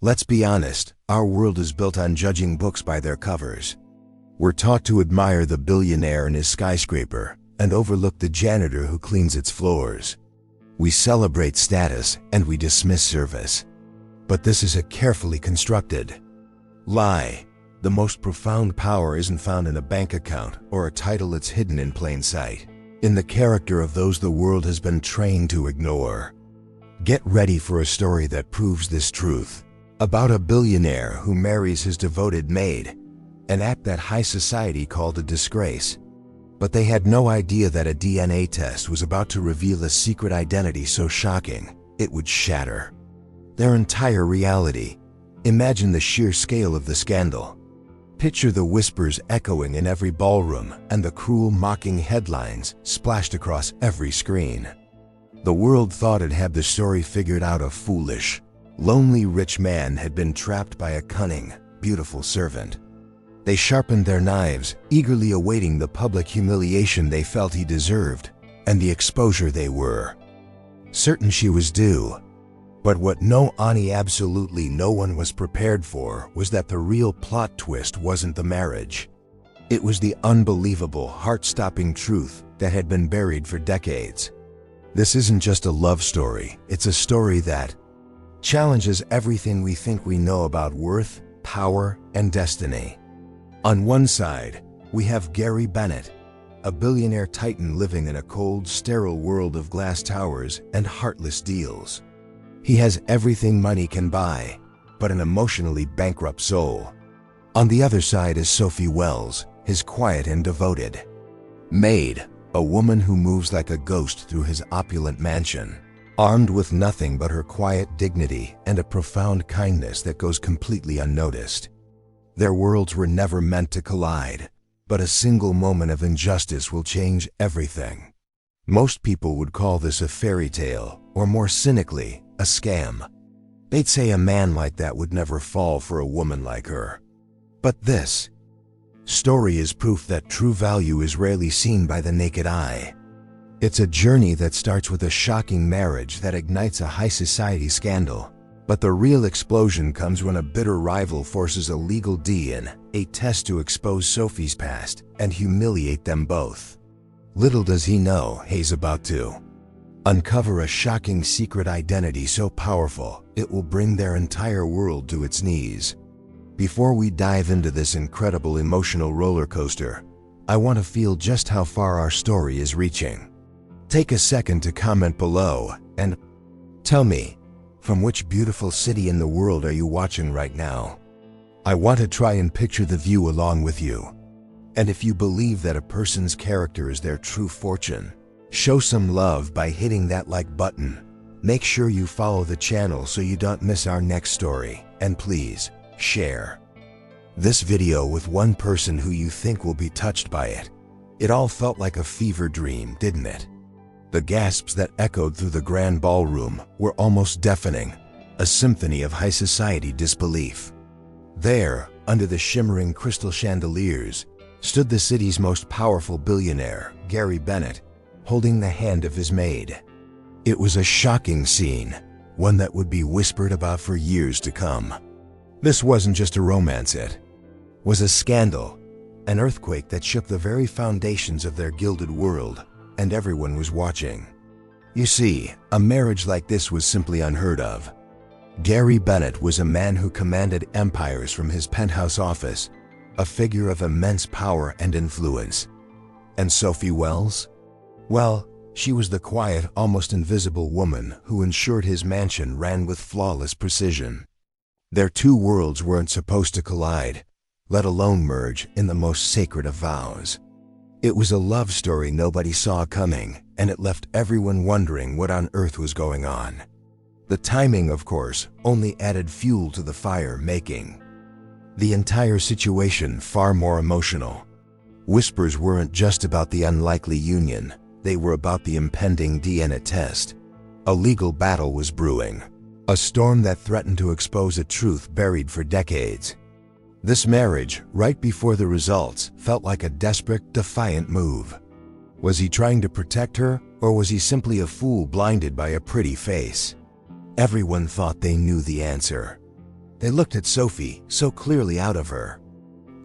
Let's be honest, our world is built on judging books by their covers. We're taught to admire the billionaire in his skyscraper and overlook the janitor who cleans its floors. We celebrate status and we dismiss service. But this is a carefully constructed lie. The most profound power isn't found in a bank account or a title. It's hidden in plain sight, in the character of those the world has been trained to ignore. Get ready for a story that proves this truth, about a billionaire who marries his devoted maid, an act that high society called a disgrace. But they had no idea that a DNA test was about to reveal a secret identity so shocking, it would shatter their entire reality. Imagine the sheer scale of the scandal. Picture the whispers echoing in every ballroom and the cruel, mocking headlines splashed across every screen. The world thought it had the story figured out. A foolish, lonely rich man had been trapped by a cunning, beautiful servant. They sharpened their knives, eagerly awaiting the public humiliation they felt he deserved, and the exposure they were certain she was due. But what absolutely no one was prepared for was that the real plot twist wasn't the marriage. It was the unbelievable, heart-stopping truth that had been buried for decades. This isn't just a love story, it's a story that challenges everything we think we know about worth, power, and destiny. On one side, we have Gary Bennet, a billionaire titan living in a cold, sterile world of glass towers and heartless deals. He has everything money can buy, but an emotionally bankrupt soul. On the other side is Sophie Wells, his quiet and devoted maid, a woman who moves like a ghost through his opulent mansion, armed with nothing but her quiet dignity and a profound kindness that goes completely unnoticed. Their worlds were never meant to collide, but a single moment of injustice will change everything. Most people would call this a fairy tale, or more cynically, a scam. They'd say a man like that would never fall for a woman like her. But this story is proof that true value is rarely seen by the naked eye. It's a journey that starts with a shocking marriage that ignites a high society scandal. But the real explosion comes when a bitter rival forces a legal DNA test to expose Sophie's past and humiliate them both. Little does he know he's about to uncover a shocking secret identity so powerful it will bring their entire world to its knees. Before we dive into this incredible emotional roller coaster, I want to feel just how far our story is reaching. Take a second to comment below and tell me, from which beautiful city in the world are you watching right now? I want to try and picture the view along with you. And if you believe that a person's character is their true fortune, show some love by hitting that like button. Make sure you follow the channel so you don't miss our next story, and please, share this video with one person who you think will be touched by it. It all felt like a fever dream, didn't it? The gasps that echoed through the grand ballroom were almost deafening, a symphony of high society disbelief. There, under the shimmering crystal chandeliers, stood the city's most powerful billionaire, Gary Bennet, holding the hand of his maid. It was a shocking scene, one that would be whispered about for years to come. This wasn't just a romance, it was a scandal, an earthquake that shook the very foundations of their gilded world, and everyone was watching. You see, a marriage like this was simply unheard of. Gary Bennet was a man who commanded empires from his penthouse office, a figure of immense power and influence. And Sophie Wells? Well, she was the quiet, almost invisible woman who ensured his mansion ran with flawless precision. Their two worlds weren't supposed to collide, let alone merge in the most sacred of vows. It was a love story nobody saw coming, and it left everyone wondering what on earth was going on. The timing, of course, only added fuel to the fire, making the entire situation far more emotional. Whispers weren't just about the unlikely union. They were about the impending DNA test. A legal battle was brewing, a storm that threatened to expose a truth buried for decades. This marriage, right before the results, felt like a desperate, defiant move. Was he trying to protect her, or was he simply a fool blinded by a pretty face? Everyone thought they knew the answer. They looked at Sophie, so clearly out of her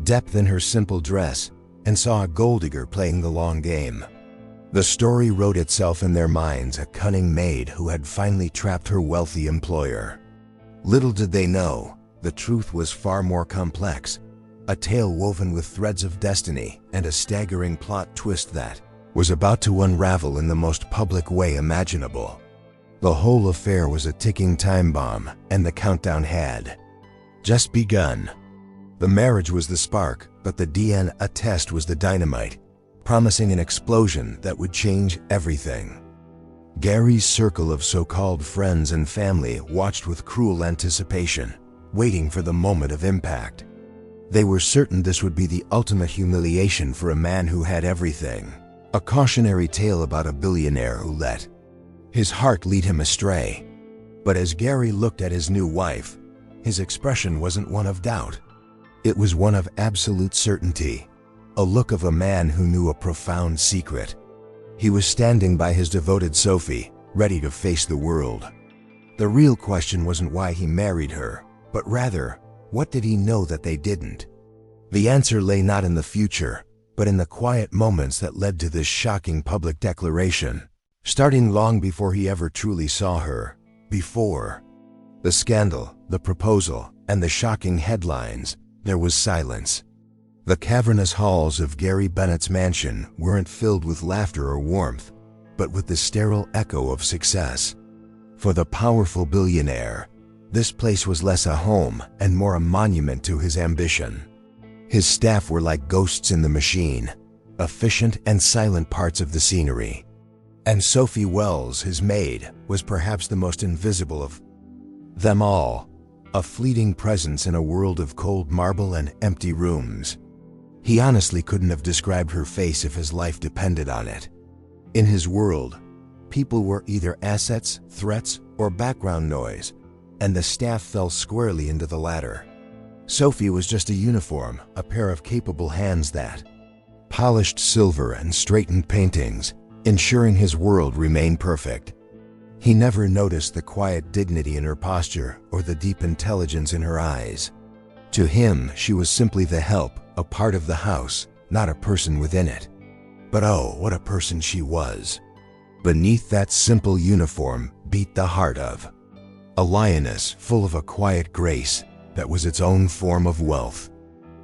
depth in her simple dress, and saw a gold digger playing the long game. The story wrote itself in their minds, a cunning maid who had finally trapped her wealthy employer. Little did they know, the truth was far more complex, a tale woven with threads of destiny and a staggering plot twist that was about to unravel in the most public way imaginable. The whole affair was a ticking time bomb, and the countdown had just begun. The marriage was the spark, but the DNA test was the dynamite, promising an explosion that would change everything. Gary's circle of so-called friends and family watched with cruel anticipation, waiting for the moment of impact. They were certain this would be the ultimate humiliation for a man who had everything, a cautionary tale about a billionaire who let his heart lead him astray. But as Gary looked at his new wife, his expression wasn't one of doubt. It was one of absolute certainty, a look of a man who knew a profound secret. He was standing by his devoted Sophie, ready to face the world. The real question wasn't why he married her, but rather, what did he know that they didn't? The answer lay not in the future, but in the quiet moments that led to this shocking public declaration, starting long before he ever truly saw her. Before the scandal, the proposal, and the shocking headlines, there was silence. The cavernous halls of Gary Bennet's mansion weren't filled with laughter or warmth, but with the sterile echo of success. For the powerful billionaire, this place was less a home and more a monument to his ambition. His staff were like ghosts in the machine, efficient and silent parts of the scenery. And Sophie Wells, his maid, was perhaps the most invisible of them all, a fleeting presence in a world of cold marble and empty rooms. He honestly couldn't have described her face if his life depended on it. In his world, people were either assets, threats, or background noise, and the staff fell squarely into the latter. Sophie was just a uniform, a pair of capable hands that polished silver and straightened paintings, ensuring his world remained perfect. He never noticed the quiet dignity in her posture or the deep intelligence in her eyes. To him, she was simply the help, a part of the house, not a person within it. But oh, what a person she was. Beneath that simple uniform beat the heart of a lioness full of a quiet grace that was its own form of wealth.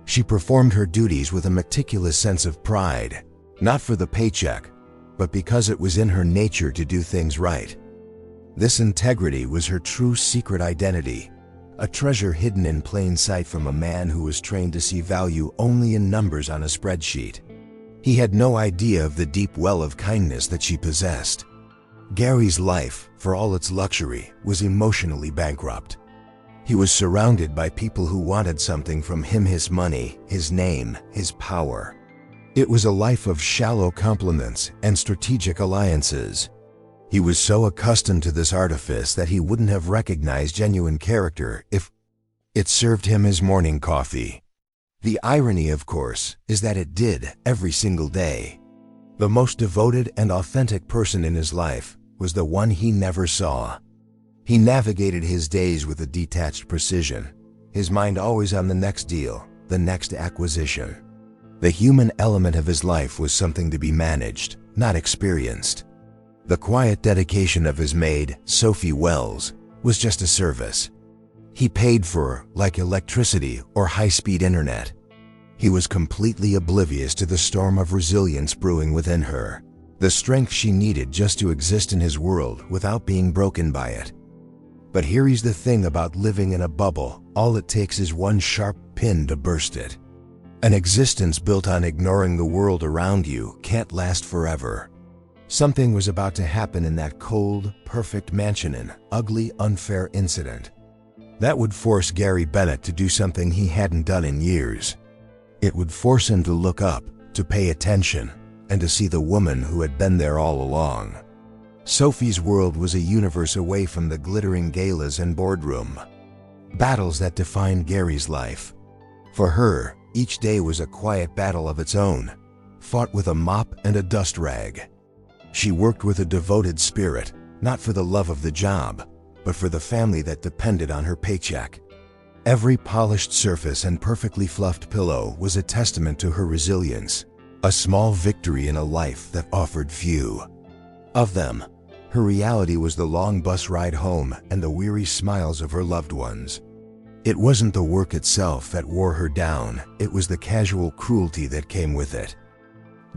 She performed her duties with a meticulous sense of pride, not for the paycheck, but because it was in her nature to do things right. This integrity was her true secret identity, a treasure hidden in plain sight from a man who was trained to see value only in numbers on a spreadsheet. He had no idea of the deep well of kindness that she possessed. Gary's life, for all its luxury, was emotionally bankrupt. He was surrounded by people who wanted something from him: his money, his name, his power. It was a life of shallow compliments and strategic alliances. He was so accustomed to this artifice that he wouldn't have recognized genuine character if it served him his morning coffee. The irony, of course, is that it did every single day. The most devoted and authentic person in his life was the one he never saw. He navigated his days with a detached precision, his mind always on the next deal, the next acquisition. The human element of his life was something to be managed, not experienced. The quiet dedication of his maid, Sophie Wells, was just a service. He paid for her like electricity or high-speed internet. He was completely oblivious to the storm of resilience brewing within her, the strength she needed just to exist in his world without being broken by it. But here's the thing about living in a bubble: all it takes is one sharp pin to burst it. An existence built on ignoring the world around you can't last forever. Something was about to happen in that cold, perfect mansion, an ugly, unfair incident that would force Gary Bennet to do something he hadn't done in years. It would force him to look up, to pay attention, and to see the woman who had been there all along. Sophie's world was a universe away from the glittering galas and boardroom battles that defined Gary's life. For her, each day was a quiet battle of its own, fought with a mop and a dust rag. She worked with a devoted spirit, not for the love of the job, but for the family that depended on her paycheck. Every polished surface and perfectly fluffed pillow was a testament to her resilience, a small victory in a life that offered few of them. Her reality was the long bus ride home and the weary smiles of her loved ones. It wasn't the work itself that wore her down, it was the casual cruelty that came with it.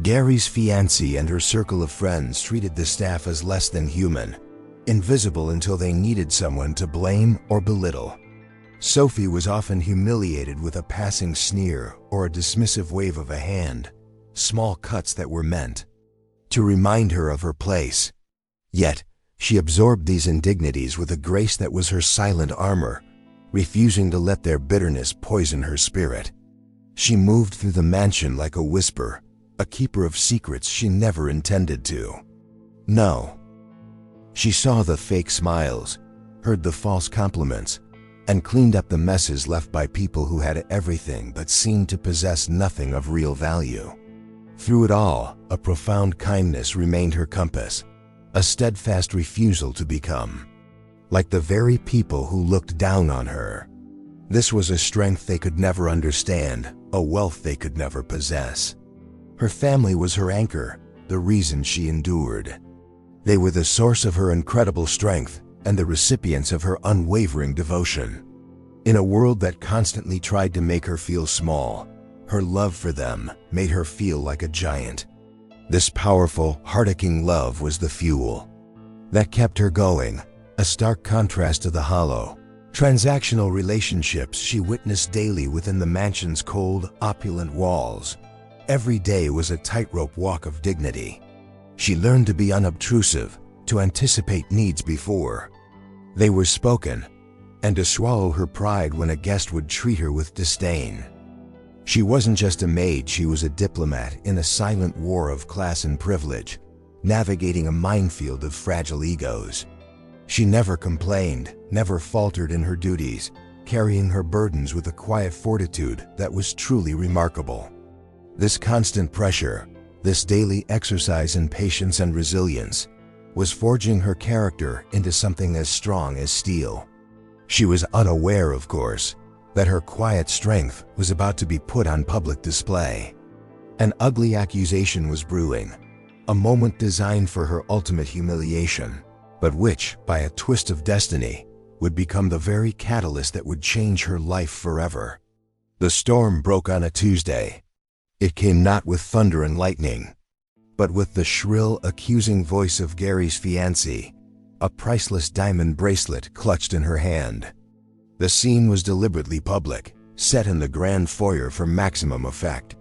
Gary's fiancée and her circle of friends treated the staff as less than human, invisible until they needed someone to blame or belittle. Sophie was often humiliated with a passing sneer or a dismissive wave of a hand, small cuts that were meant to remind her of her place. Yet, she absorbed these indignities with a grace that was her silent armor, refusing to let their bitterness poison her spirit. She moved through the mansion like a whisper, a keeper of secrets she never intended to know. She saw the fake smiles, heard the false compliments, and cleaned up the messes left by people who had everything but seemed to possess nothing of real value. Through it all, a profound kindness remained her compass, a steadfast refusal to become like the very people who looked down on her. This was a strength they could never understand, a wealth they could never possess. Her family was her anchor, the reason she endured. They were the source of her incredible strength and the recipients of her unwavering devotion. In a world that constantly tried to make her feel small, her love for them made her feel like a giant. This powerful, heart-aching love was the fuel that kept her going, a stark contrast to the hollow, transactional relationships she witnessed daily within the mansion's cold, opulent walls. Every day was a tightrope walk of dignity. She learned to be unobtrusive, to anticipate needs before they were spoken, and to swallow her pride when a guest would treat her with disdain. She wasn't just a maid, she was a diplomat in a silent war of class and privilege, navigating a minefield of fragile egos. She never complained, never faltered in her duties, carrying her burdens with a quiet fortitude that was truly remarkable. This constant pressure, this daily exercise in patience and resilience, was forging her character into something as strong as steel. She was unaware, of course, that her quiet strength was about to be put on public display. An ugly accusation was brewing, a moment designed for her ultimate humiliation, but which, by a twist of destiny, would become the very catalyst that would change her life forever. The storm broke on a Tuesday. It came not with thunder and lightning, but with the shrill, accusing voice of Gary's fiancée, a priceless diamond bracelet clutched in her hand. The scene was deliberately public, set in the grand foyer for maximum effect.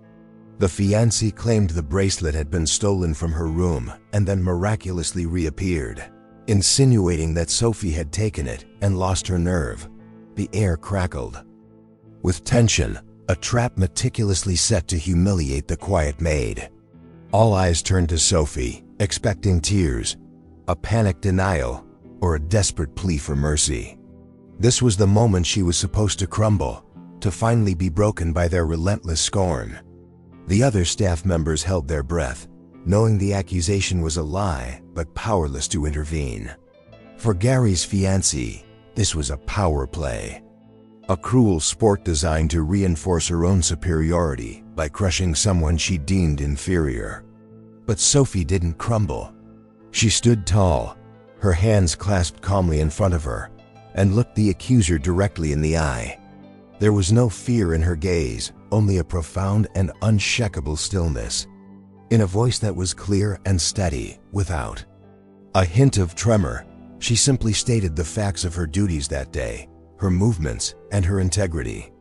The fiancée claimed the bracelet had been stolen from her room and then miraculously reappeared, insinuating that Sophie had taken it and lost her nerve. The air crackled with tension, a trap meticulously set to humiliate the quiet maid. All eyes turned to Sophie, expecting tears, a panicked denial, or a desperate plea for mercy. This was the moment she was supposed to crumble, to finally be broken by their relentless scorn. The other staff members held their breath, knowing the accusation was a lie, but powerless to intervene. For Gary's fiancée, this was a power play, a cruel sport designed to reinforce her own superiority by crushing someone she deemed inferior. But Sophie didn't crumble. She stood tall, her hands clasped calmly in front of her, and looked the accuser directly in the eye. There was no fear in her gaze, only a profound and unshakable stillness. In a voice that was clear and steady, without a hint of tremor, she simply stated the facts of her duties that day, her movements, and her integrity.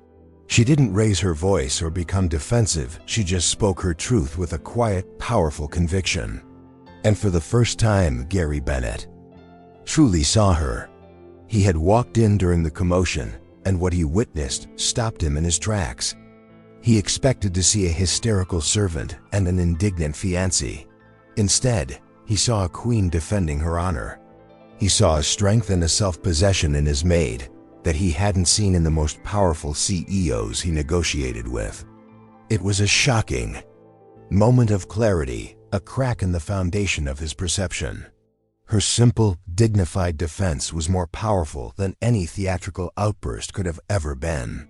She didn't raise her voice or become defensive, she just spoke her truth with a quiet, powerful conviction. And for the first time, Gary Bennet truly saw her. He had walked in during the commotion, and what he witnessed stopped him in his tracks. He expected to see a hysterical servant and an indignant fiancée. Instead, he saw a queen defending her honor. He saw a strength and a self-possession in his maid that he hadn't seen in the most powerful CEOs he negotiated with. It was a shocking moment of clarity, a crack in the foundation of his perception. Her simple, dignified defense was more powerful than any theatrical outburst could have ever been.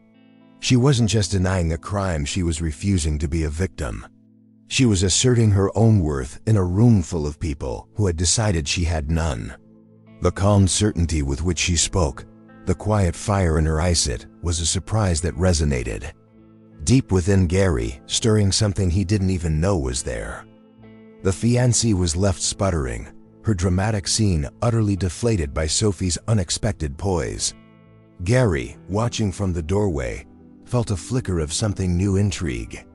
She wasn't just denying a crime, she was refusing to be a victim. She was asserting her own worth in a room full of people who had decided she had none. The calm certainty with which she spoke, the quiet fire in her eyes, it was a surprise that resonated deep within Gary, stirring something he didn't even know was there. The fiancée was left sputtering, her dramatic scene utterly deflated by Sophie's unexpected poise. Gary, watching from the doorway, felt a flicker of something new: intrigue.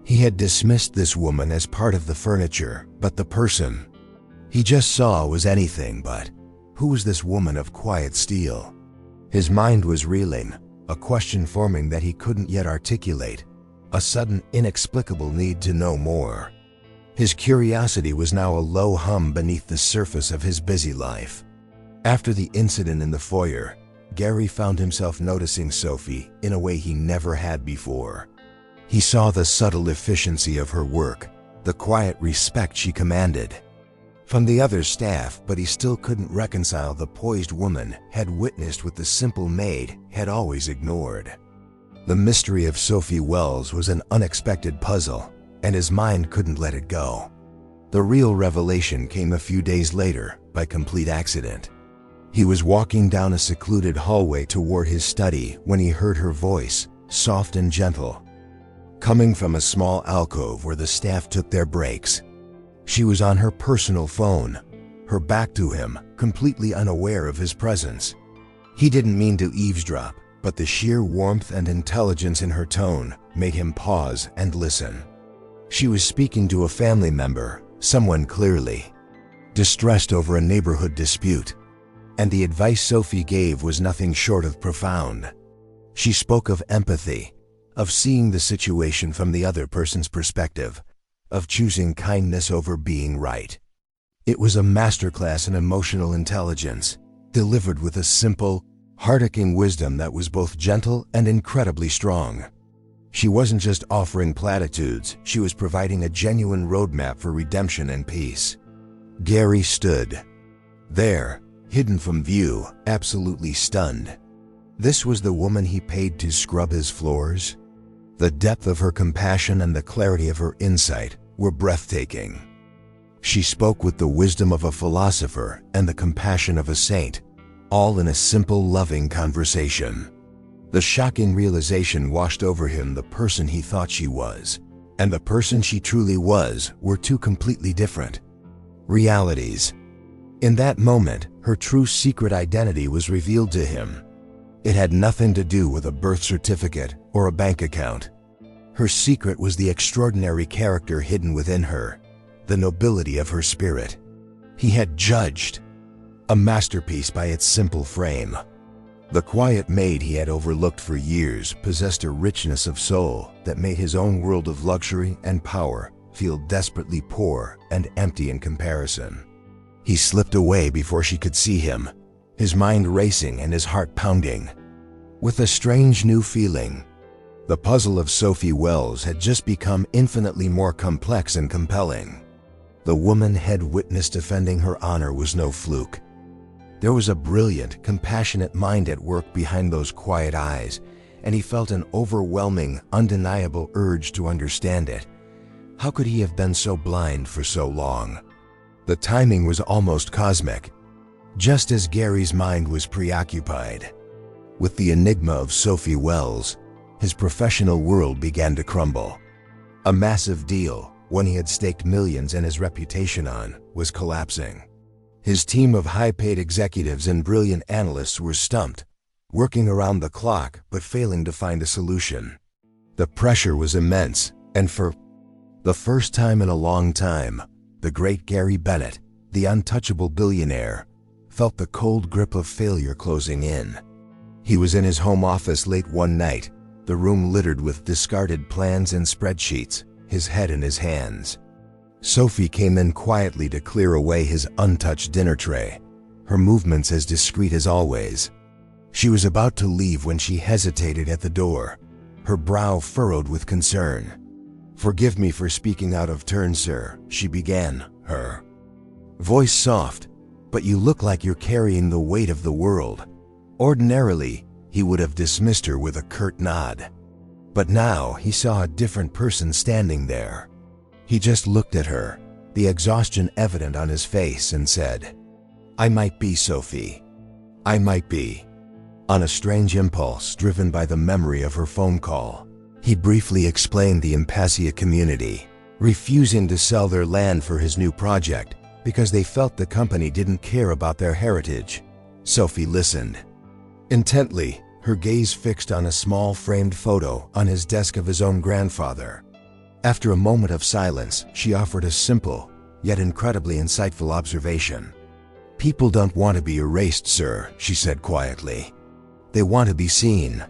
He had dismissed this woman as part of the furniture, but the person he just saw was anything but. Who was this woman of quiet steel? His mind was reeling, a question forming that he couldn't yet articulate, a sudden, inexplicable need to know more. His curiosity was now a low hum beneath the surface of his busy life. After the incident in the foyer, Gary found himself noticing Sophie in a way he never had before. He saw the subtle efficiency of her work, the quiet respect she commanded from the other staff, but he still couldn't reconcile the poised woman had witnessed with the simple maid had always ignored. The mystery of Sophie Wells was an unexpected puzzle, and his mind couldn't let it go. The real revelation came a few days later, by complete accident. He was walking down a secluded hallway toward his study when he heard her voice, soft and gentle, coming from a small alcove where the staff took their breaks. She was on her personal phone, her back to him, completely unaware of his presence. He didn't mean to eavesdrop, but the sheer warmth and intelligence in her tone made him pause and listen. She was speaking to a family member, someone clearly distressed over a neighborhood dispute, and the advice Sophie gave was nothing short of profound. She spoke of empathy, of seeing the situation from the other person's perspective, of choosing kindness over being right. It was a masterclass in emotional intelligence, delivered with a simple, heart-aching wisdom that was both gentle and incredibly strong. She wasn't just offering platitudes, she was providing a genuine roadmap for redemption and peace. Gary stood there, hidden from view, absolutely stunned. This was the woman he paid to scrub his floors? The depth of her compassion and the clarity of her insight were breathtaking. She spoke with the wisdom of a philosopher and the compassion of a saint, all in a simple, loving conversation. The shocking realization washed over him: the person he thought she was, and the person she truly was, were two completely different realities. In that moment, her true secret identity was revealed to him. It had nothing to do with a birth certificate or a bank account. Her secret was the extraordinary character hidden within her, the nobility of her spirit. He had judged a masterpiece by its simple frame. The quiet maid he had overlooked for years possessed a richness of soul that made his own world of luxury and power feel desperately poor and empty in comparison. He slipped away before she could see him, his mind racing and his heart pounding with a strange new feeling. The puzzle of Sophie Wells had just become infinitely more complex and compelling. The woman had witnessed defending her honor was no fluke. There was a brilliant, compassionate mind at work behind those quiet eyes, and he felt an overwhelming, undeniable urge to understand it. How could he have been so blind for so long? The timing was almost cosmic. Just as Gary's mind was preoccupied with the enigma of Sophie Wells, his professional world began to crumble. A massive deal, one he had staked millions and his reputation on, was collapsing. His team of high-paid executives and brilliant analysts were stumped, working around the clock but failing to find a solution. The pressure was immense, and for the first time in a long time, the great Gary Bennet, the untouchable billionaire, felt the cold grip of failure closing in. He was in his home office late one night, the room littered with discarded plans and spreadsheets, his head in his hands. Sophie came in quietly to clear away his untouched dinner tray, her movements as discreet as always. She was about to leave when she hesitated at the door, her brow furrowed with concern. "Forgive me for speaking out of turn, sir," she began, her voice soft, but you look like you're carrying the weight of the world." Ordinarily, he would have dismissed her with a curt nod. But now he saw a different person standing there. He just looked at her, the exhaustion evident on his face, and said, "I might be, Sophie. I might be." On a strange impulse driven by the memory of her phone call, he briefly explained the Impassia community, refusing to sell their land for his new project because they felt the company didn't care about their heritage. Sophie listened intently, her gaze fixed on a small framed photo on his desk of his own grandfather. After a moment of silence, she offered a simple, yet incredibly insightful observation. "People don't want to be erased, sir," she said quietly. "They want to be seen.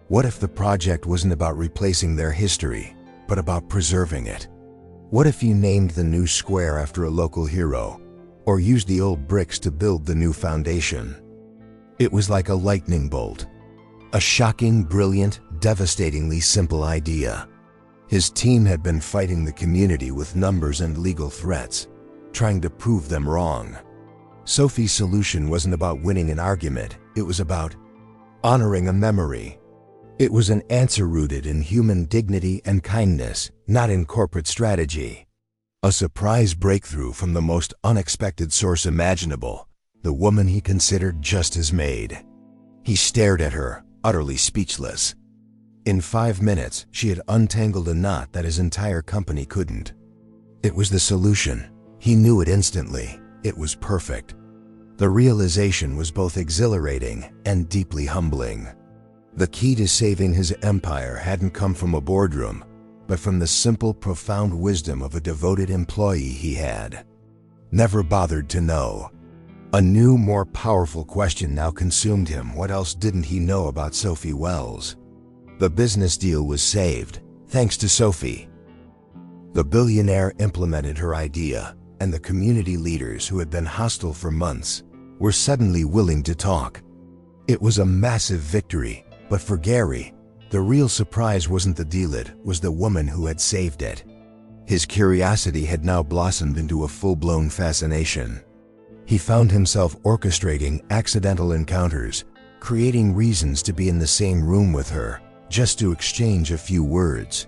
What if the project wasn't about replacing their history, but about preserving it? What if you named the new square after a local hero, or used the old bricks to build the new foundation?" It was like a lightning bolt. A shocking, brilliant, devastatingly simple idea. His team had been fighting the community with numbers and legal threats, trying to prove them wrong. Sophie's solution wasn't about winning an argument, it was about honoring a memory. It was an answer rooted in human dignity and kindness, not in corporate strategy. A surprise breakthrough from the most unexpected source imaginable, the woman he considered just his maid. He stared at her, utterly speechless. In 5 minutes, she had untangled a knot that his entire company couldn't. It was the solution. He knew it instantly. It was perfect. The realization was both exhilarating and deeply humbling. The key to saving his empire hadn't come from a boardroom, but from the simple, profound wisdom of a devoted employee he had never bothered to know. A new, more powerful question now consumed him. What else didn't he know about Sophie Wells? The business deal was saved, thanks to Sophie. The billionaire implemented her idea, and the community leaders who had been hostile for months were suddenly willing to talk. It was a massive victory, but for Gary, the real surprise wasn't the deal, it was the woman who had saved it. His curiosity had now blossomed into a full-blown fascination. He found himself orchestrating accidental encounters, creating reasons to be in the same room with her, just to exchange a few words.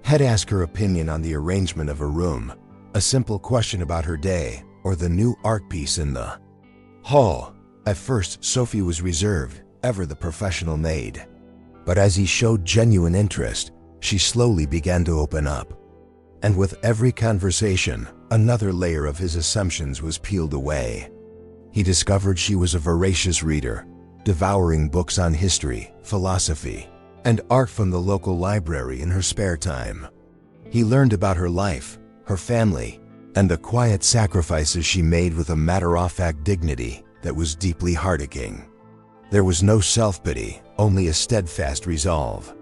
He'd ask her opinion on the arrangement of a room, a simple question about her day, or the new art piece in the hall. At first, Sophie was reserved, ever the professional maid. But as he showed genuine interest, she slowly began to open up. And with every conversation, another layer of his assumptions was peeled away. He discovered she was a voracious reader, devouring books on history, philosophy, and art from the local library in her spare time. He learned about her life, her family, and the quiet sacrifices she made with a matter-of-fact dignity that was deeply heartaching. There was no self-pity, only a steadfast resolve.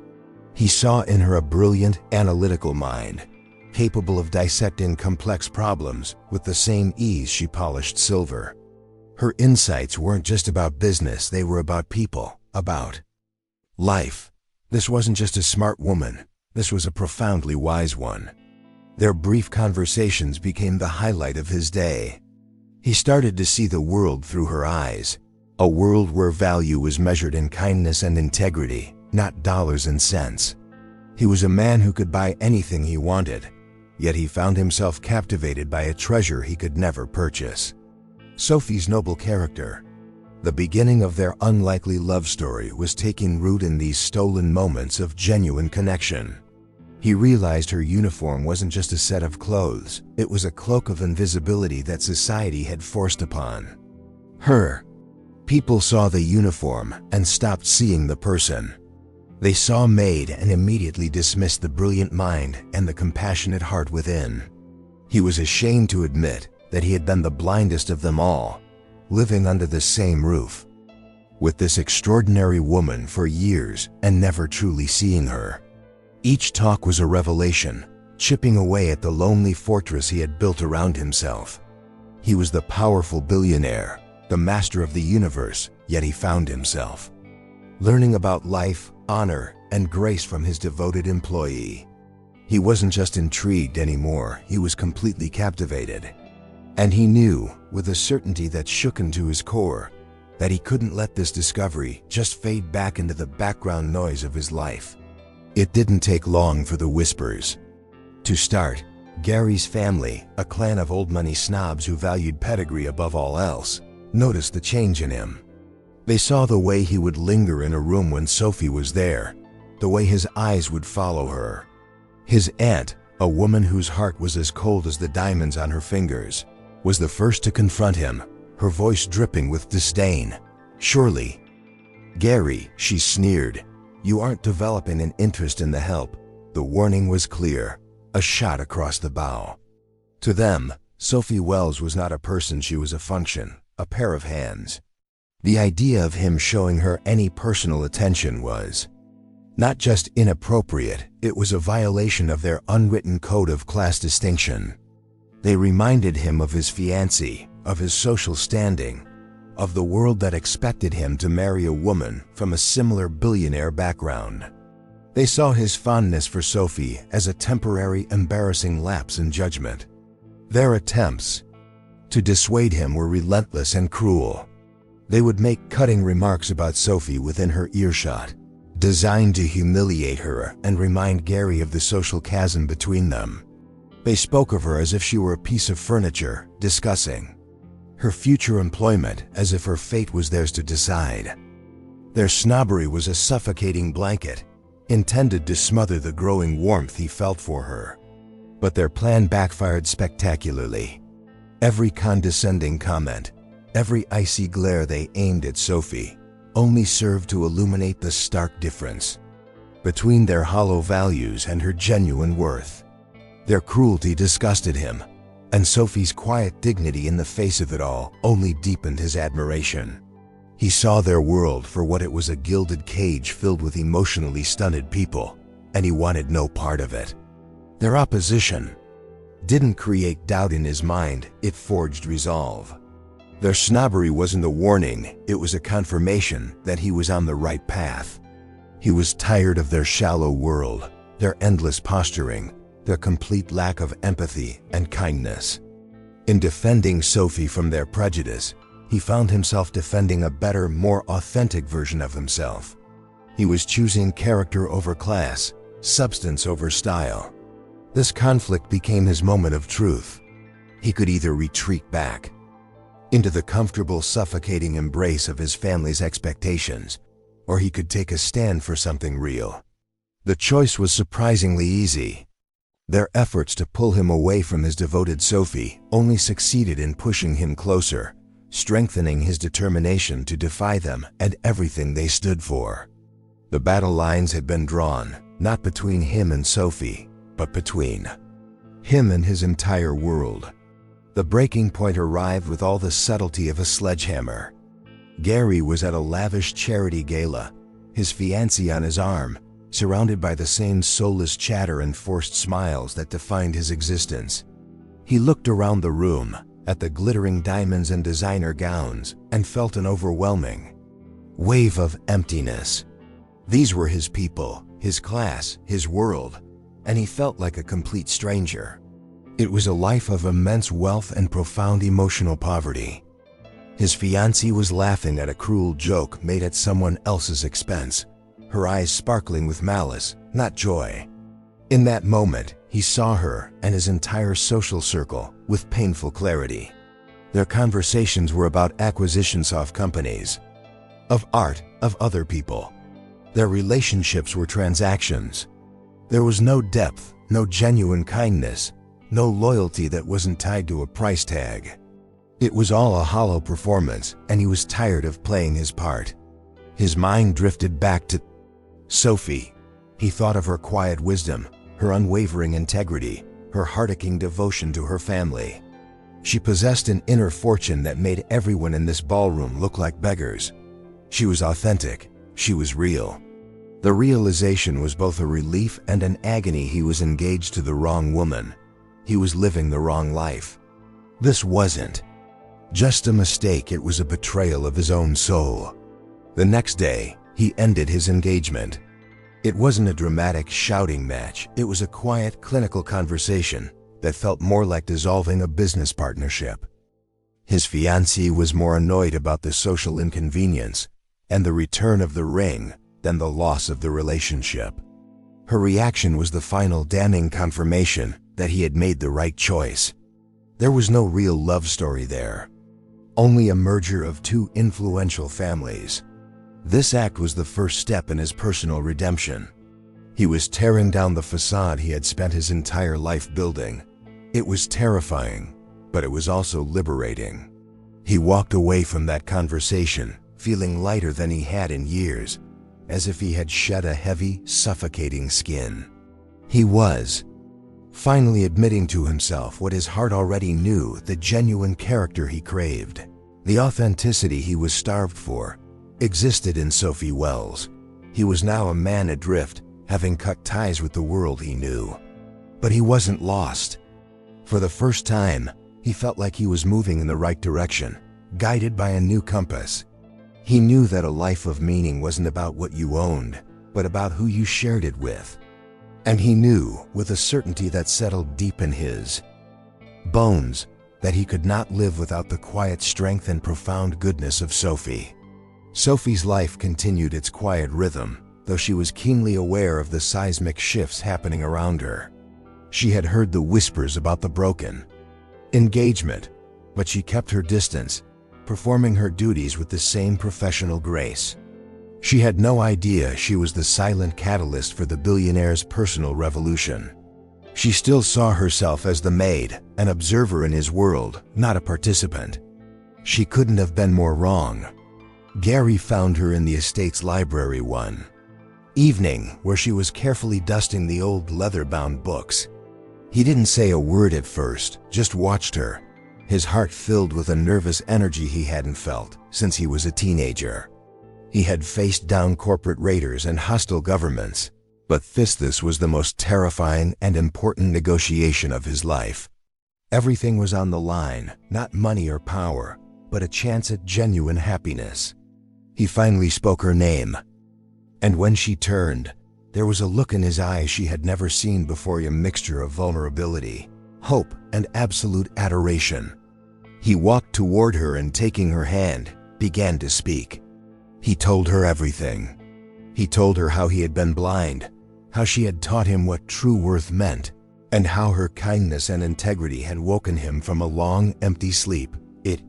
He saw in her a brilliant, analytical mind, capable of dissecting complex problems with the same ease she polished silver. Her insights weren't just about business, they were about people, about life. This wasn't just a smart woman, this was a profoundly wise one. Their brief conversations became the highlight of his day. He started to see the world through her eyes, a world where value was measured in kindness and integrity, not dollars and cents. He was a man who could buy anything he wanted, yet he found himself captivated by a treasure he could never purchase. Sophie's noble character. The beginning of their unlikely love story was taking root in these stolen moments of genuine connection. He realized her uniform wasn't just a set of clothes, it was a cloak of invisibility that society had forced upon her. People saw the uniform and stopped seeing the person. They saw MAID and immediately dismissed the brilliant mind and the compassionate heart within. He was ashamed to admit that he had been the blindest of them all, living under the same roof with this extraordinary woman for years and never truly seeing her. Each talk was a revelation, chipping away at the lonely fortress he had built around himself. He was the powerful billionaire, the master of the universe, yet he found himself learning about life, honor, and grace from his devoted employee. He wasn't just intrigued anymore, he was completely captivated. And he knew, with a certainty that shook him to his core, that he couldn't let this discovery just fade back into the background noise of his life. It didn't take long for the whispers to start. Gary's family, a clan of old money snobs who valued pedigree above all else, noticed the change in him. They saw the way he would linger in a room when Sophie was there, the way his eyes would follow her. His aunt, a woman whose heart was as cold as the diamonds on her fingers, was the first to confront him, her voice dripping with disdain. "Surely, Gary," she sneered, "you aren't developing an interest in the help." The warning was clear, a shot across the bow. To them, Sophie Wells was not a person, she was a function, a pair of hands. The idea of him showing her any personal attention was not just inappropriate, it was a violation of their unwritten code of class distinction. They reminded him of his fiancée, of his social standing, of the world that expected him to marry a woman from a similar billionaire background. They saw his fondness for Sophie as a temporary, embarrassing lapse in judgment. Their attempts to dissuade him were relentless and cruel. They would make cutting remarks about Sophie within her earshot, designed to humiliate her and remind Gary of the social chasm between them. They spoke of her as if she were a piece of furniture, discussing her future employment as if her fate was theirs to decide. Their snobbery was a suffocating blanket, intended to smother the growing warmth he felt for her. But their plan backfired spectacularly. Every condescending comment, every icy glare they aimed at Sophie, only served to illuminate the stark difference between their hollow values and her genuine worth. Their cruelty disgusted him, and Sophie's quiet dignity in the face of it all only deepened his admiration. He saw their world for what it was, a gilded cage filled with emotionally stunted people, and he wanted no part of it. Their opposition didn't create doubt in his mind, it forged resolve. Their snobbery wasn't a warning, it was a confirmation that he was on the right path. He was tired of their shallow world, their endless posturing, their complete lack of empathy and kindness. In defending Sophie from their prejudice, he found himself defending a better, more authentic version of himself. He was choosing character over class, substance over style. This conflict became his moment of truth. He could either retreat back into the comfortable, suffocating embrace of his family's expectations, or he could take a stand for something real. The choice was surprisingly easy. Their efforts to pull him away from his devoted Sophie only succeeded in pushing him closer, strengthening his determination to defy them and everything they stood for. The battle lines had been drawn, not between him and Sophie, but between him and his entire world. The breaking point arrived with all the subtlety of a sledgehammer. Gary was at a lavish charity gala, his fiancée on his arm, surrounded by the same soulless chatter and forced smiles that defined his existence. He looked around the room, at the glittering diamonds and designer gowns, and felt an overwhelming wave of emptiness. These were his people, his class, his world, and he felt like a complete stranger. It was a life of immense wealth and profound emotional poverty. His fiancée was laughing at a cruel joke made at someone else's expense, her eyes sparkling with malice, not joy. In that moment, he saw her and his entire social circle with painful clarity. Their conversations were about acquisitions of companies, of art, of other people. Their relationships were transactions. There was no depth, no genuine kindness, no loyalty that wasn't tied to a price tag. It was all a hollow performance, and he was tired of playing his part. His mind drifted back to Sophie. He thought of her quiet wisdom, her unwavering integrity, her heart-aching devotion to her family. She possessed an inner fortune that made everyone in this ballroom look like beggars. She was authentic. She was real. The realization was both a relief and an agony. He was engaged to the wrong woman. He was living the wrong life. This wasn't just a mistake, it was a betrayal of his own soul. The next day, he ended his engagement. It wasn't a dramatic shouting match, it was a quiet, clinical conversation that felt more like dissolving a business partnership. His fiancée was more annoyed about the social inconvenience and the return of the ring than the loss of the relationship. Her reaction was the final damning confirmation that he had made the right choice. There was no real love story there, only a merger of two influential families. This act was the first step in his personal redemption. He was tearing down the facade he had spent his entire life building. It was terrifying, but it was also liberating. He walked away from that conversation feeling lighter than he had in years, as if he had shed a heavy, suffocating skin. He was finally admitting to himself what his heart already knew: the genuine character he craved. The authenticity he was starved for existed in Sophie Wells. He was now a man adrift, having cut ties with the world he knew. But he wasn't lost. For the first time, he felt like he was moving in the right direction, guided by a new compass. He knew that a life of meaning wasn't about what you owned, but about who you shared it with. And he knew, with a certainty that settled deep in his bones, that he could not live without the quiet strength and profound goodness of Sophie. Sophie's life continued its quiet rhythm, though she was keenly aware of the seismic shifts happening around her. She had heard the whispers about the broken engagement, but she kept her distance, performing her duties with the same professional grace. She had no idea she was the silent catalyst for the billionaire's personal revolution. She still saw herself as the maid, an observer in his world, not a participant. She couldn't have been more wrong. Gary found her in the estate's library one evening, where she was carefully dusting the old leather-bound books. He didn't say a word at first, just watched her, his heart filled with a nervous energy he hadn't felt since he was a teenager. He had faced down corporate raiders and hostile governments, but this was the most terrifying and important negotiation of his life. Everything was on the line, not money or power, but a chance at genuine happiness. He finally spoke her name, and when she turned, there was a look in his eyes she had never seen before, a mixture of vulnerability, hope, and absolute adoration. He walked toward her and, taking her hand, began to speak. He told her everything. He told her how he had been blind, how she had taught him what true worth meant, and how her kindness and integrity had woken him from a long, empty sleep. It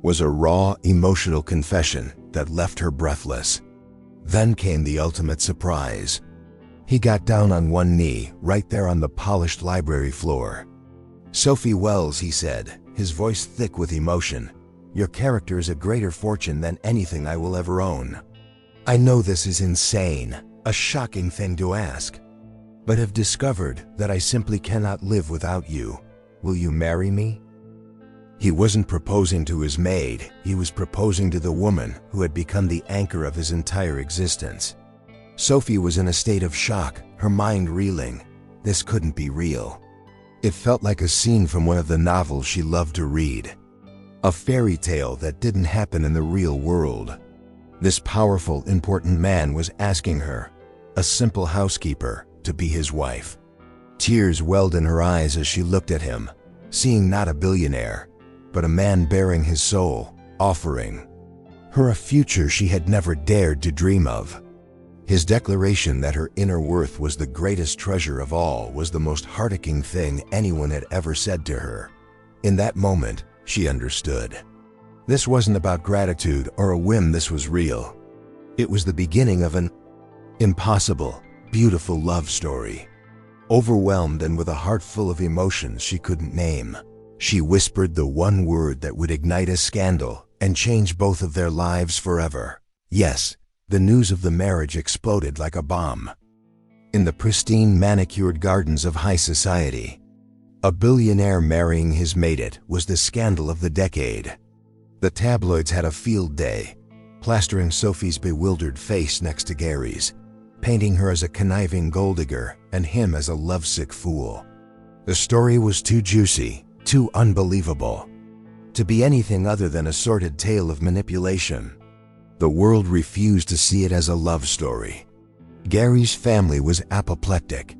was a raw, emotional confession that left her breathless. Then came the ultimate surprise. He got down on one knee, right there on the polished library floor. "Sophie Wells," he said, his voice thick with emotion, "your character is a greater fortune than anything I will ever own. I know this is insane, a shocking thing to ask, but have discovered that I simply cannot live without you. Will you marry me?" He wasn't proposing to his maid, he was proposing to the woman who had become the anchor of his entire existence. Sophie was in a state of shock, her mind reeling. This couldn't be real. It felt like a scene from one of the novels she loved to read. A fairy tale that didn't happen in the real world. This powerful, important man was asking her, a simple housekeeper, to be his wife. Tears welled in her eyes as she looked at him, seeing not a billionaire, but a man bearing his soul, offering her a future she had never dared to dream of. His declaration that her inner worth was the greatest treasure of all was the most heartaching thing anyone had ever said to her. In that moment, she understood. This wasn't about gratitude or a whim, this was real. It was the beginning of an impossible, beautiful love story. Overwhelmed and with a heart full of emotions she couldn't name, she whispered the one word that would ignite a scandal and change both of their lives forever. Yes. The news of the marriage exploded like a bomb. In the pristine, manicured gardens of high society, a billionaire marrying his maid was the scandal of the decade. The tabloids had a field day, plastering Sophie's bewildered face next to Gary's, painting her as a conniving gold digger and him as a lovesick fool. The story was too juicy, too unbelievable, to be anything other than a sordid tale of manipulation. The world refused to see it as a love story. Gary's family was apoplectic.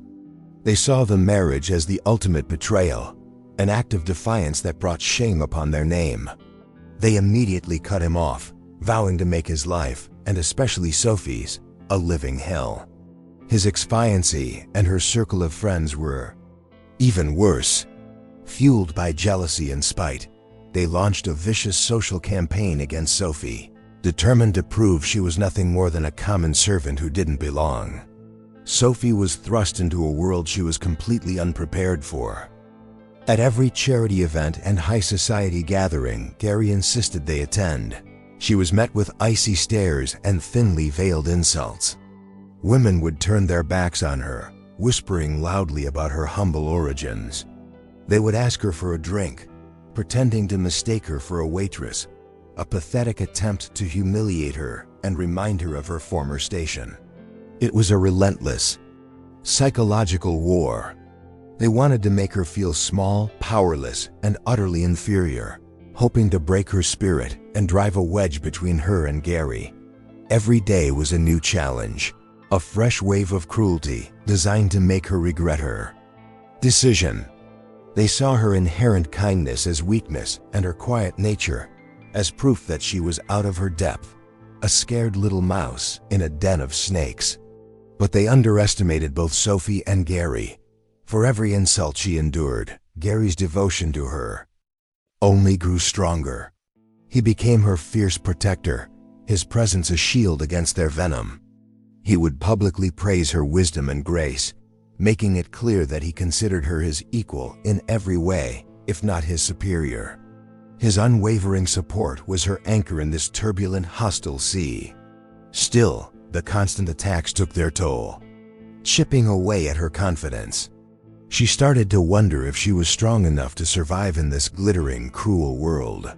They saw the marriage as the ultimate betrayal, an act of defiance that brought shame upon their name. They immediately cut him off, vowing to make his life, and especially Sophie's, a living hell. His exfiancy and her circle of friends were even worse. Fueled by jealousy and spite, they launched a vicious social campaign against Sophie, determined to prove she was nothing more than a common servant who didn't belong. Sophie was thrust into a world she was completely unprepared for. At every charity event and high society gathering Gary insisted they attend, she was met with icy stares and thinly veiled insults. Women would turn their backs on her, whispering loudly about her humble origins. They would ask her for a drink, pretending to mistake her for a waitress, a pathetic attempt to humiliate her and remind her of her former station. It was a relentless, psychological war. They wanted to make her feel small, powerless, and utterly inferior, hoping to break her spirit and drive a wedge between her and Gary. Every day was a new challenge, a fresh wave of cruelty designed to make her regret her decision. They saw her inherent kindness as weakness and her quiet nature as proof that she was out of her depth, a scared little mouse in a den of snakes. But they underestimated both Sophie and Gary. For every insult she endured, Gary's devotion to her only grew stronger. He became her fierce protector, his presence a shield against their venom. He would publicly praise her wisdom and grace, making it clear that he considered her his equal in every way, if not his superior. His unwavering support was her anchor in this turbulent, hostile sea. Still, the constant attacks took their toll, chipping away at her confidence. She started to wonder if she was strong enough to survive in this glittering, cruel world.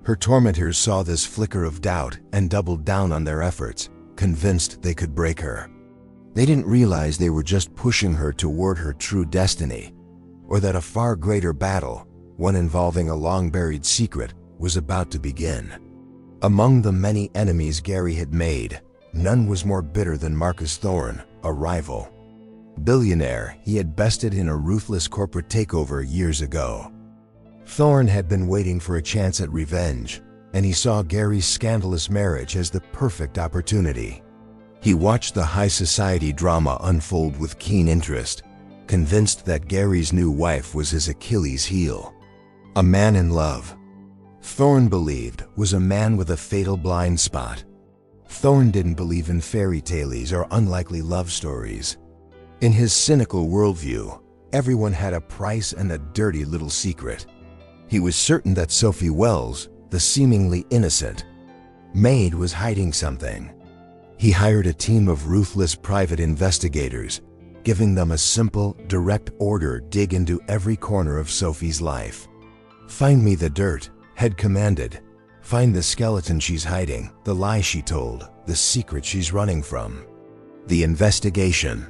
Her tormentors saw this flicker of doubt and doubled down on their efforts, convinced they could break her. They didn't realize they were just pushing her toward her true destiny, or that a far greater battle, one involving a long-buried secret, was about to begin. Among the many enemies Gary had made, none was more bitter than Marcus Thorne, a rival. Billionaire he had bested in a ruthless corporate takeover years ago. Thorne had been waiting for a chance at revenge, and he saw Gary's scandalous marriage as the perfect opportunity. He watched the high society drama unfold with keen interest, convinced that Gary's new wife was his Achilles heel. A man in love, Thorne believed, was a man with a fatal blind spot. Thorne didn't believe in fairy tales or unlikely love stories. In his cynical worldview, everyone had a price and a dirty little secret. He was certain that Sophie Wells, the seemingly innocent MAID, was hiding something. He hired a team of ruthless private investigators, giving them a simple, direct order: dig into every corner of Sophie's life. "Find me the dirt," Head commanded. "Find the skeleton she's hiding, the lie she told, the secret she's running from." The investigation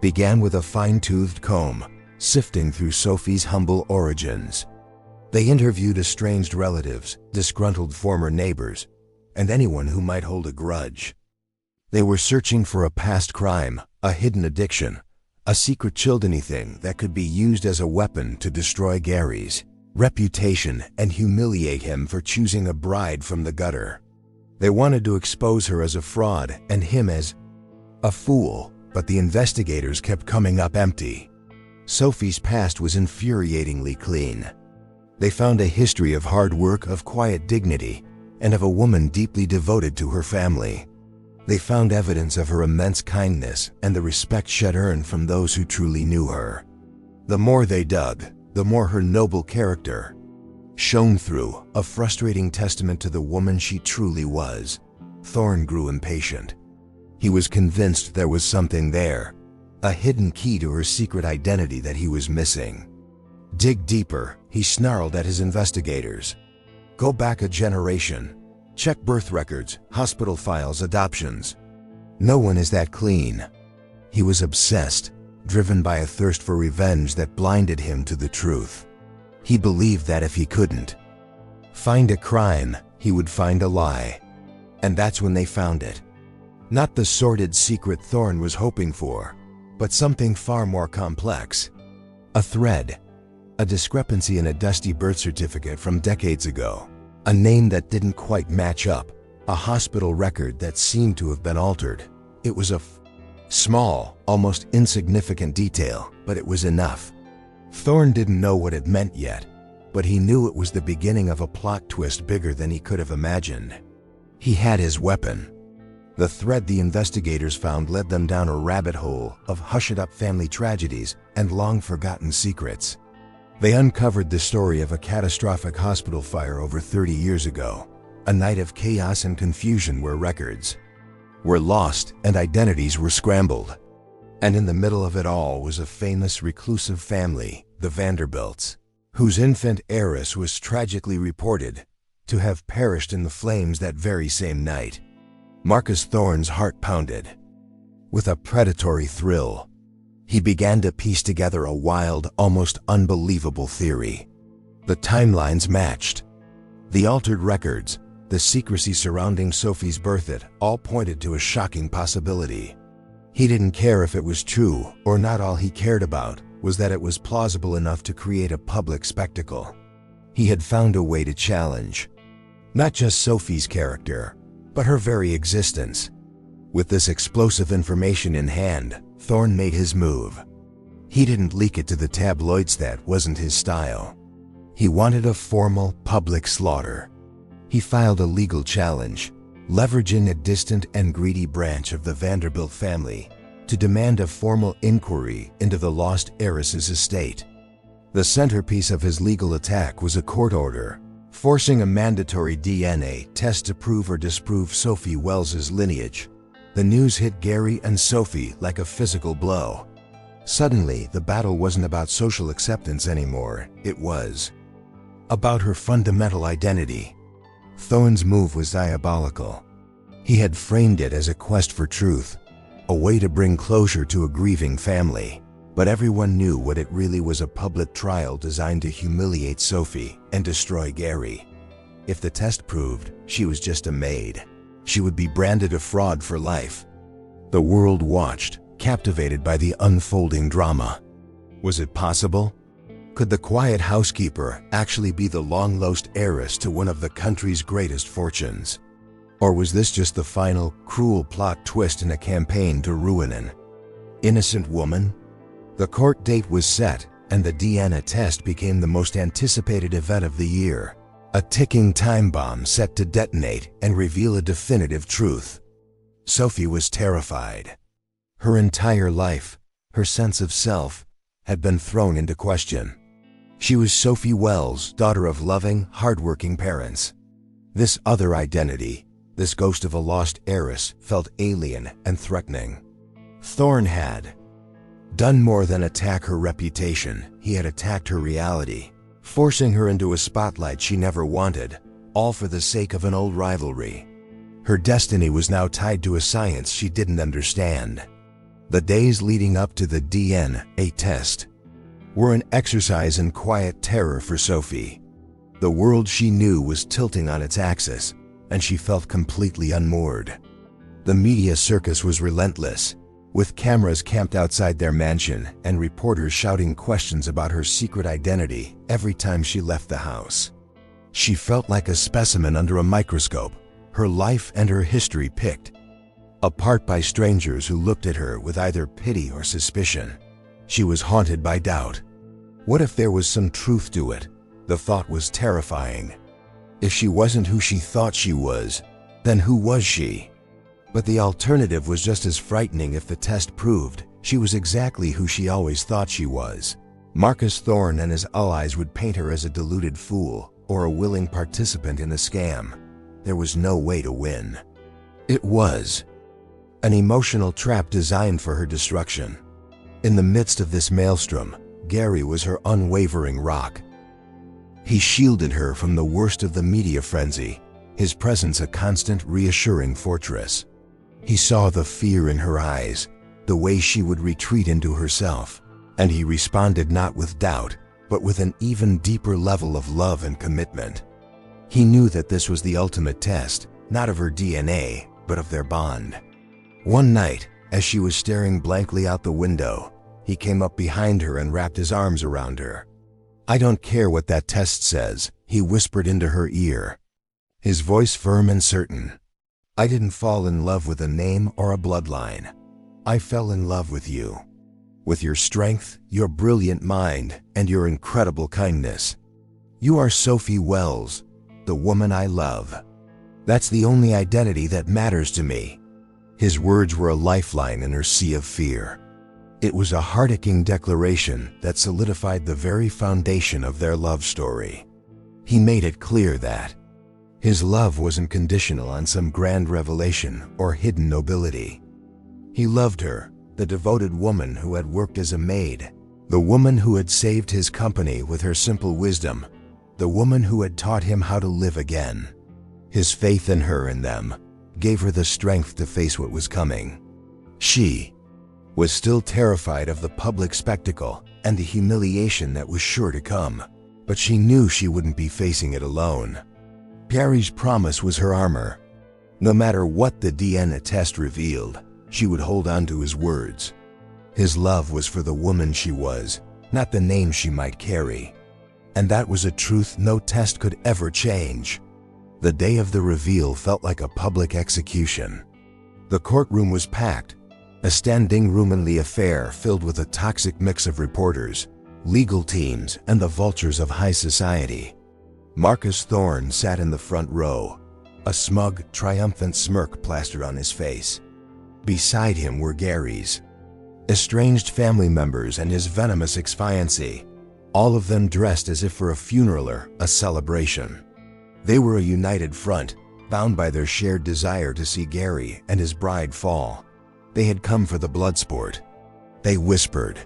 began with a fine-toothed comb, sifting through Sophie's humble origins. They interviewed estranged relatives, disgruntled former neighbors, and anyone who might hold a grudge. They were searching for a past crime, a hidden addiction, a secret children thing that could be used as a weapon to destroy Gary's reputation and humiliate him for choosing a bride from the gutter. They wanted to expose her as a fraud and him as a fool, but the investigators kept coming up empty. Sophie's past was infuriatingly clean. They found a history of hard work, of quiet dignity, and of a woman deeply devoted to her family. They found evidence of her immense kindness and the respect she'd earned from those who truly knew her. The more they dug, the more her noble character shone through, a frustrating testament to the woman she truly was. Thorne grew impatient. He was convinced there was something there, a hidden key to her secret identity that he was missing. "Dig deeper," he snarled at his investigators. "Go back a generation. Check birth records, hospital files, adoptions. No one is that clean." He was obsessed, driven by a thirst for revenge that blinded him to the truth. He believed that if he couldn't find a crime, he would find a lie. And that's when they found it. Not the sordid secret Thorne was hoping for, but something far more complex. A thread, a discrepancy in a dusty birth certificate from decades ago. A name that didn't quite match up, a hospital record that seemed to have been altered. It was a small, almost insignificant detail, but it was enough. Thorne didn't know what it meant yet, but he knew it was the beginning of a plot twist bigger than he could have imagined. He had his weapon. The thread the investigators found led them down a rabbit hole of hushed-up family tragedies and long-forgotten secrets. They uncovered the story of a catastrophic hospital fire over 30 years ago, a night of chaos and confusion where records were lost and identities were scrambled. And in the middle of it all was a famous reclusive family, the Vanderbilts, whose infant heiress was tragically reported to have perished in the flames that very same night. Marcus Thorne's heart pounded. With a predatory thrill, he began to piece together a wild, almost unbelievable theory. The timelines matched. The altered records, the secrecy surrounding Sophie's birth, it all pointed to a shocking possibility. He didn't care if it was true or not. All he cared about was that it was plausible enough to create a public spectacle. He had found a way to challenge not just Sophie's character, but her very existence. With this explosive information in hand, Thorne made his move. He didn't leak it to the tabloids, that wasn't his style. He wanted a formal, public slaughter. He filed a legal challenge, leveraging a distant and greedy branch of the Vanderbilt family to demand a formal inquiry into the lost heiress's estate. The centerpiece of his legal attack was a court order forcing a mandatory DNA test to prove or disprove Sophie Wells's lineage. The news hit Gary and Sophie like a physical blow. Suddenly, the battle wasn't about social acceptance anymore. It was about her fundamental identity. Thorne's move was diabolical. He had framed it as a quest for truth, a way to bring closure to a grieving family. But everyone knew what it really was: a public trial designed to humiliate Sophie and destroy Gary. If the test proved she was just a maid, she would be branded a fraud for life. The world watched, captivated by the unfolding drama. Was it possible? Could the quiet housekeeper actually be the long-lost heiress to one of the country's greatest fortunes? Or was this just the final, cruel plot twist in a campaign to ruin an innocent woman? The court date was set, and the DNA test became the most anticipated event of the year. A ticking time bomb set to detonate and reveal a definitive truth. Sophie was terrified. Her entire life, her sense of self, had been thrown into question. She was Sophie Wells, daughter of loving, hardworking parents. This other identity, this ghost of a lost heiress, felt alien and threatening. Thorne had done more than attack her reputation. He had attacked her reality, forcing her into a spotlight she never wanted, all for the sake of an old rivalry. Her destiny was now tied to a science she didn't understand. The days leading up to the DNA test were an exercise in quiet terror for Sophie. The world she knew was tilting on its axis, and she felt completely unmoored. The media circus was relentless, with cameras camped outside their mansion and reporters shouting questions about her secret identity every time she left the house. She felt like a specimen under a microscope, her life and her history picked apart by strangers who looked at her with either pity or suspicion. She was haunted by doubt. What if there was some truth to it? The thought was terrifying. If she wasn't who she thought she was, then who was she? But the alternative was just as frightening. If the test proved she was exactly who she always thought she was, Marcus Thorne and his allies would paint her as a deluded fool or a willing participant in a scam. There was no way to win. It was an emotional trap designed for her destruction. In the midst of this maelstrom, Gary was her unwavering rock. He shielded her from the worst of the media frenzy, his presence a constant, reassuring fortress. He saw the fear in her eyes, the way she would retreat into herself, and he responded not with doubt, but with an even deeper level of love and commitment. He knew that this was the ultimate test, not of her DNA, but of their bond. One night, as she was staring blankly out the window, he came up behind her and wrapped his arms around her. "I don't care what that test says," he whispered into her ear. his voice firm and certain. "I didn't fall in love with a name or a bloodline. I fell in love with you. With your strength, your brilliant mind, and your incredible kindness. You are Sophie Wells, the woman I love. That's the only identity that matters to me." His words were a lifeline in her sea of fear. It was a heart-aching declaration that solidified the very foundation of their love story. He made it clear that his love wasn't conditional on some grand revelation or hidden nobility. He loved her, the devoted woman who had worked as a maid, the woman who had saved his company with her simple wisdom, the woman who had taught him how to live again. His faith in her and them gave her the strength to face what was coming. She was still terrified of the public spectacle and the humiliation that was sure to come, but she knew she wouldn't be facing it alone. Gary's promise was her armor. No matter what the DNA test revealed, she would hold on to his words. His love was for the woman she was, not the name she might carry. And that was a truth no test could ever change. The day of the reveal felt like a public execution. The courtroom was packed, a standing room in the affair filled with a toxic mix of reporters, legal teams, and the vultures of high society. Marcus Thorne sat in the front row, a smug, triumphant smirk plastered on his face. Beside him were Gary's estranged family members and his venomous ex-fiancée, all of them dressed as if for a funeral or a celebration. They were a united front, bound by their shared desire to see Gary and his bride fall. They had come for the blood sport. They whispered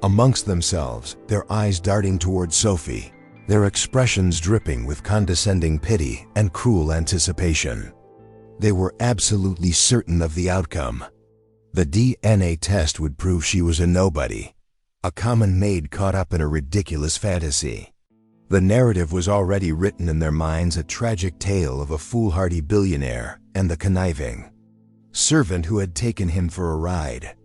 amongst themselves, their eyes darting toward Sophie, their expressions dripping with condescending pity and cruel anticipation. They were absolutely certain of the outcome. The DNA test would prove she was a nobody, a common maid caught up in a ridiculous fantasy. The narrative was already written in their minds, a tragic tale of a foolhardy billionaire and the conniving servant who had taken him for a ride.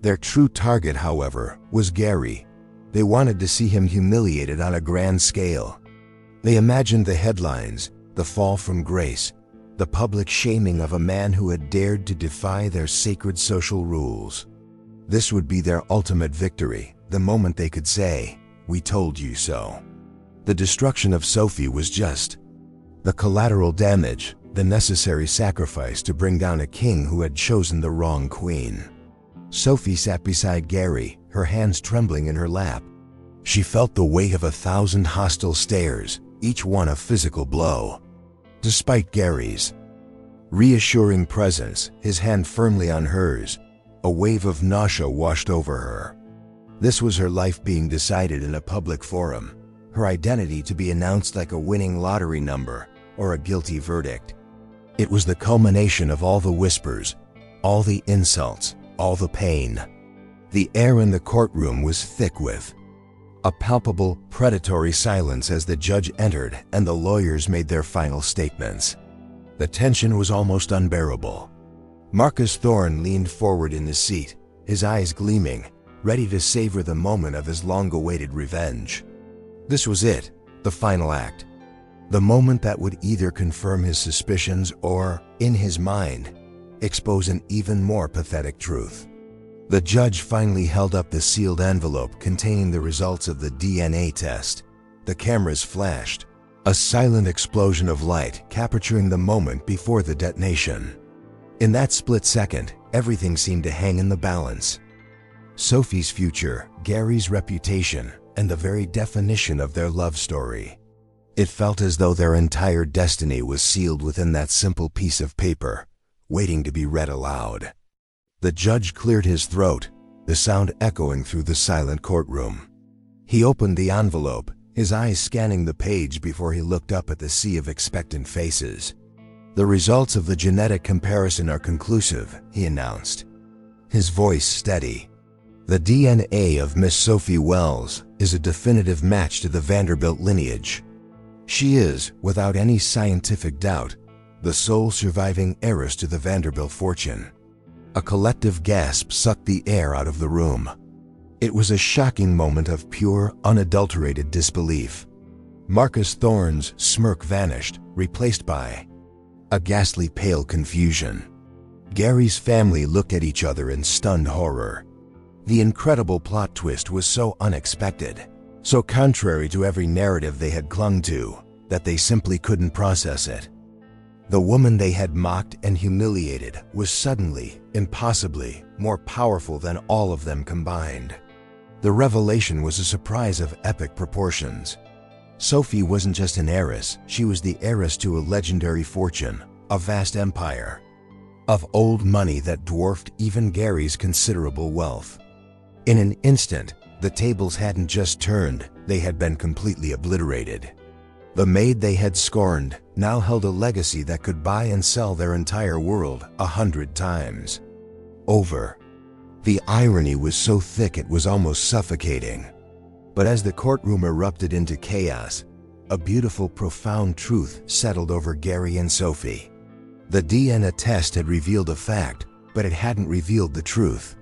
Their true target, however, was Gary. They wanted to see him humiliated on a grand scale. They imagined the headlines, the fall from grace, the public shaming of a man who had dared to defy their sacred social rules. This would be their ultimate victory, the moment they could say, "We told you so." The destruction of Sophie was just the collateral damage, the necessary sacrifice to bring down a king who had chosen the wrong queen. Sophie sat beside Gary, her hands trembling in her lap. She felt the weight of 1,000 hostile stares, each one a physical blow. Despite Gary's reassuring presence, his hand firmly on hers, a wave of nausea washed over her. This was her life being decided in a public forum, her identity to be announced like a winning lottery number or a guilty verdict. It was the culmination of all the whispers, all the insults, all the pain. The air in the courtroom was thick with a palpable, predatory silence as the judge entered and the lawyers made their final statements. The tension was almost unbearable. Marcus Thorne leaned forward in his seat, his eyes gleaming, ready to savor the moment of his long-awaited revenge. This was it, the final act. The moment that would either confirm his suspicions or, in his mind, expose an even more pathetic truth. The judge finally held up the sealed envelope containing the results of the DNA test. The cameras flashed, a silent explosion of light capturing the moment before the detonation. In that split second, everything seemed to hang in the balance. Sophie's future, Gary's reputation, and the very definition of their love story. It felt as though their entire destiny was sealed within that simple piece of paper, waiting to be read aloud. The judge cleared his throat, the sound echoing through the silent courtroom. He opened the envelope, his eyes scanning the page before he looked up at the sea of expectant faces. "The results of the genetic comparison are conclusive," he announced, his voice steady. "The DNA of Miss Sophie Wells is a definitive match to the Vanderbilt lineage. She is, without any scientific doubt, the sole surviving heiress to the Vanderbilt fortune." A collective gasp sucked the air out of the room. It was a shocking moment of pure, unadulterated disbelief. Marcus Thorne's smirk vanished, replaced by a ghastly pale confusion. Gary's family looked at each other in stunned horror. The incredible plot twist was so unexpected, so contrary to every narrative they had clung to, that they simply couldn't process it. The woman they had mocked and humiliated was suddenly, impossibly, more powerful than all of them combined. The revelation was a surprise of epic proportions. Sophie wasn't just an heiress, she was the heiress to a legendary fortune, a vast empire of old money that dwarfed even Gary's considerable wealth. In an instant, the tables hadn't just turned, they had been completely obliterated. The maid they had scorned now held a legacy that could buy and sell their entire world 100 times over. The irony was so thick it was almost suffocating. But as the courtroom erupted into chaos, a beautiful, profound truth settled over Gary and Sophie. The DNA test had revealed a fact, but it hadn't revealed the truth.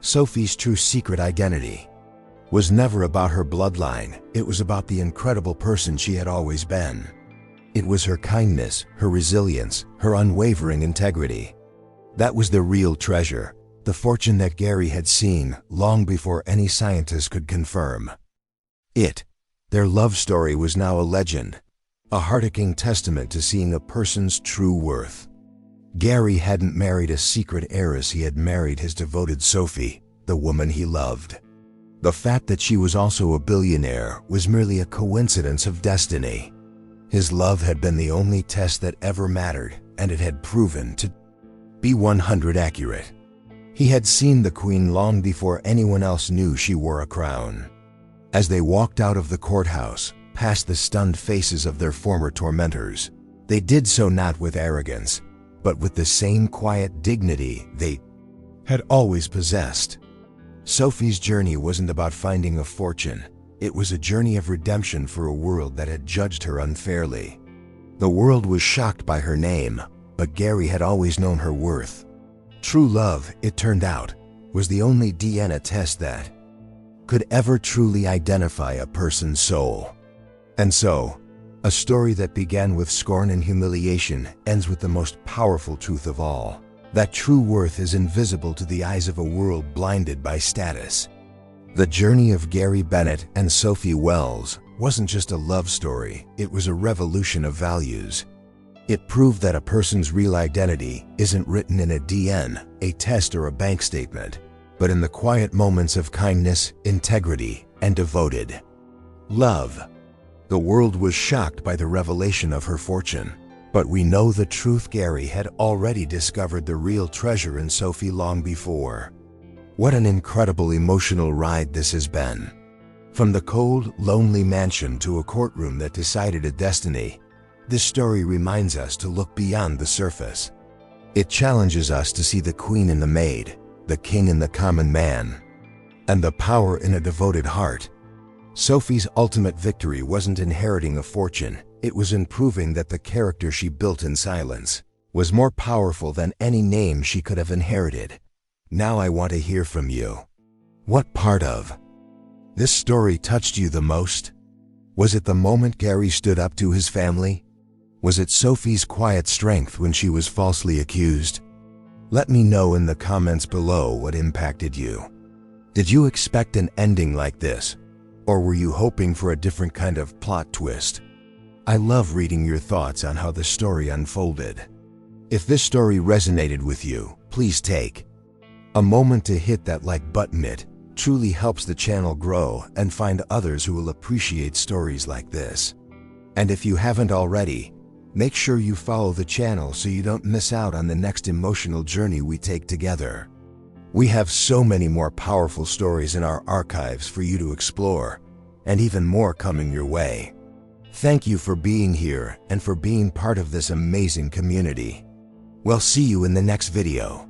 Sophie's true secret identity was never about her bloodline, it was about the incredible person she had always been. It was her kindness, her resilience, her unwavering integrity. That was the real treasure, the fortune that Gary had seen long before any scientist could confirm it. Their love story was now a legend, a heart-aching testament to seeing a person's true worth. Gary hadn't married a secret heiress, he had married his devoted Sophie, the woman he loved. The fact that she was also a billionaire was merely a coincidence of destiny. His love had been the only test that ever mattered, and it had proven to be 100% accurate. He had seen the queen long before anyone else knew she wore a crown. As they walked out of the courthouse, past the stunned faces of their former tormentors, they did so not with arrogance, but with the same quiet dignity they had always possessed. Sophie's journey wasn't about finding a fortune, it was a journey of redemption for a world that had judged her unfairly. The world was shocked by her name, but Gary had always known her worth. True love, it turned out, was the only DNA test that could ever truly identify a person's soul. And so, a story that began with scorn and humiliation ends with the most powerful truth of all. That true worth is invisible to the eyes of a world blinded by status. The journey of Gary Bennet and Sophie Wells wasn't just a love story, it was a revolution of values. It proved that a person's real identity isn't written in a DNA, a test, or a bank statement, but in the quiet moments of kindness, integrity, and devoted love. The world was shocked by the revelation of her fortune. But we know the truth, Gary had already discovered the real treasure in Sophie long before. What an incredible emotional ride this has been. From the cold, lonely mansion to a courtroom that decided a destiny, this story reminds us to look beyond the surface. It challenges us to see the queen in the maid, the king in the common man, and the power in a devoted heart. Sophie's ultimate victory wasn't inheriting a fortune, it was in proving that the character she built in silence was more powerful than any name she could have inherited. Now I want to hear from you. What part of this story touched you the most? Was it the moment Gary stood up to his family? Was it Sophie's quiet strength when she was falsely accused? Let me know in the comments below what impacted you. Did you expect an ending like this? Or were you hoping for a different kind of plot twist? I love reading your thoughts on how the story unfolded. If this story resonated with you, please take a moment to hit that like button. It truly helps the channel grow and find others who will appreciate stories like this. And if you haven't already, make sure you follow the channel so you don't miss out on the next emotional journey we take together. We have so many more powerful stories in our archives for you to explore, and even more coming your way. Thank you for being here and for being part of this amazing community. We'll see you in the next video.